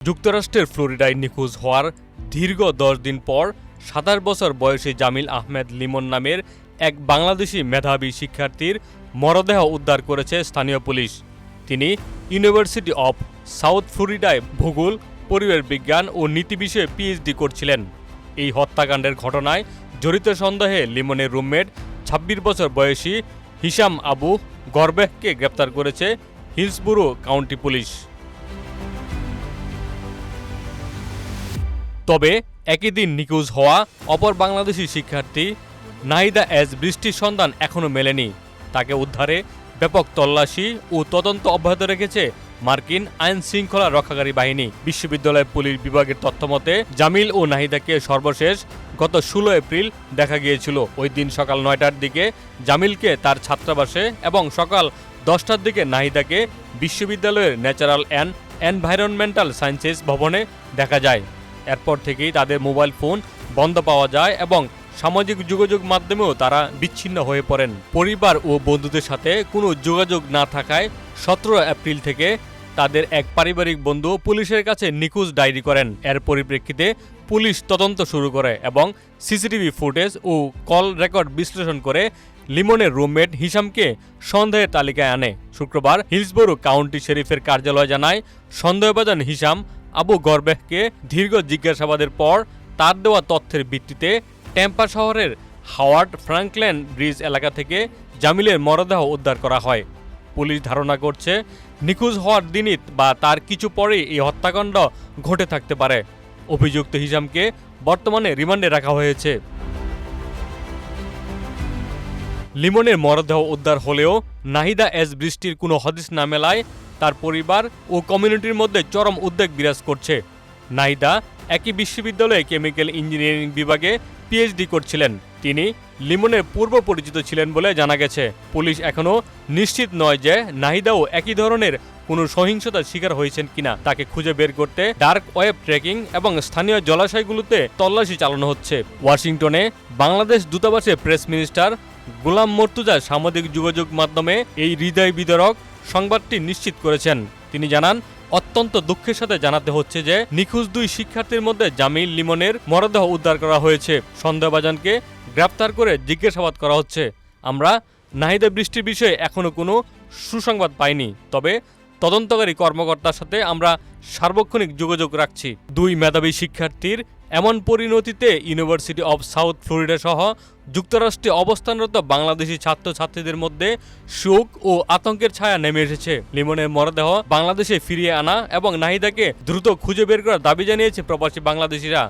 যুক্তরাষ্ট্রের ফ্লোরিডায় নিখোঁজ হওয়ার দীর্ঘ ১০ দিন পর ২৭ বছর বয়সী জামিল আহমেদ লিমন নামের এক বাংলাদেশি মেধাবী শিক্ষার্থীর মরদেহ উদ্ধার করেছে স্থানীয় পুলিশ। তিনি ইউনিভার্সিটি অব সাউথ ফ্লোরিডায় ভূগোল, পরিবেশ বিজ্ঞান ও নীতি বিষয়ে পিএইচডি করছিলেন। এই হত্যাকাণ্ডের ঘটনায় জড়িত সন্দেহে লিমনের রুমমেট ২৬ বছর বয়সী হিশাম আবু গরবেহকে গ্রেপ্তার করেছে হিলসবোরো কাউন্টি পুলিশ। তবে একই দিন নিখোঁজ হওয়া অপর বাংলাদেশি শিক্ষার্থী নাহিদা এস বৃষ্টির সন্ধান এখনও মেলেনি। তাকে উদ্ধারে ব্যাপক তল্লাশি ও তদন্ত অব্যাহত রেখেছে মার্কিন আইন শৃঙ্খলা রক্ষাকারী বাহিনী। বিশ্ববিদ্যালয় পুলিশ বিভাগের তথ্যমতে জামিল ও নাহিদাকে সর্বশেষ গত ১৬ এপ্রিল দেখা গিয়েছিল। ওই দিন সকাল ৯টার দিকে জামিলকে তার ছাত্রাবাসে এবং সকাল ১০টার দিকে নাহিদাকে বিশ্ববিদ্যালয়ের ন্যাচারাল অ্যান্ড এনভায়রনমেন্টাল সায়েন্সেস ভবনে দেখা যায়। এরপর থেকেই তাদের মোবাইল ফোন বন্ধ পাওয়া যায় এবং সামাজিক যোগাযোগ মাধ্যমেও তারা বিচ্ছিন্ন হয়ে পড়েন। পরিবার ও বন্ধুদের সাথে কোনো যোগাযোগ না থাকায় ১৭ এপ্রিল থেকে তাদের এক পারিবারিক বন্ধু পুলিশের কাছে নিখোঁজ ডায়েরি করেন। এর পরিপ্রেক্ষিতে পুলিশ তদন্ত শুরু করে এবং সিসিটিভি ফুটেজ ও কল রেকর্ড বিশ্লেষণ করে লিমনের রুমমেট হিশামকে সন্দেহের তালিকায় আনে। শুক্রবার হিলসবোরো কাউন্টি শেরিফের কার্যালয় জানায়, সন্দেহভাজন হিশাম আবু গরবেহকে দীর্ঘ জিজ্ঞাসাবাদের পর তার দেওয়া তথ্যের ভিত্তিতে ট্যাম্পা শহরের হাওয়ার্ড ফ্রাঙ্কল্যান্ড ব্রিজ এলাকা থেকে জামিলের মরদেহ উদ্ধার করা হয়। পুলিশ ধারণা করছে নিখোঁজ হওয়ার দিনই বা তার কিছু পরেই এই হত্যাকাণ্ড ঘটে থাকতে পারে। অভিযুক্ত হিশামকে বর্তমানে রিমান্ডে রাখা হয়েছে। লিমনের মরদেহ উদ্ধার হলেও নাহিদা এস বৃষ্টির কোনো হদিস না মেলায় তার পরিবার ও কমিউনিটির মধ্যে চরম উদ্বেগ বিরাজ করছে। নাহিদা একই বিশ্ববিদ্যালয়ে কেমিক্যাল ইঞ্জিনিয়ারিং বিভাগে পিএইচডি করছিলেন। তিনি লিমনের পূর্ব পরিচিত ছিলেন বলে জানা গেছে। পুলিশ এখনও নিশ্চিত নয় যে নাহিদাও একই ধরনের কোনো সহিংসতার শিকার হয়েছেন কিনা। তাকে খুঁজে বের করতে ডার্ক ওয়েব ট্রেকিং এবং স্থানীয় জলাশয়গুলোতে তল্লাশি চালানো হচ্ছে। ওয়াশিংটনে বাংলাদেশ দূতাবাসে প্রেস মিনিস্টার গোলাম মর্তুজা সামাজিক যোগাযোগ মাধ্যমে এই হৃদয় বিদারক সংবাদটি নিশ্চিত করেছেন। তিনি জানান, অত্যন্ত দুঃখের সাথে জানাতে হচ্ছে যে নিখোঁজ দুই শিক্ষার্থীর মধ্যে জামিল লিমনের মরদেহ উদ্ধার করা হয়েছে। সন্দেহভাজনকে গ্রেপ্তার করে জিজ্ঞাসাবাদ করা হচ্ছে। আমরা নাহিদা বৃষ্টির বিষয়ে এখনও কোনো সুসংবাদ পাইনি, তবে তদন্তকারী কর্মকর্তার সাথে আমরা সার্বক্ষণিক যোগাযোগ রাখছি। দুই মেধাবী শিক্ষার্থীর এমন পরিণতিতে ইউনিভার্সিটি অব সাউথ ফ্লোরিডা সহ যুক্তরাষ্ট্রে অবস্থানরত বাংলাদেশি ছাত্রছাত্রীদের মধ্যে শোক ও আতঙ্কের ছায়া নেমে এসেছে। লিমনের মরদেহ বাংলাদেশে ফিরিয়ে আনা এবং নাহিদাকে দ্রুত খুঁজে বের করার দাবি জানিয়েছে প্রবাসী বাংলাদেশিরা।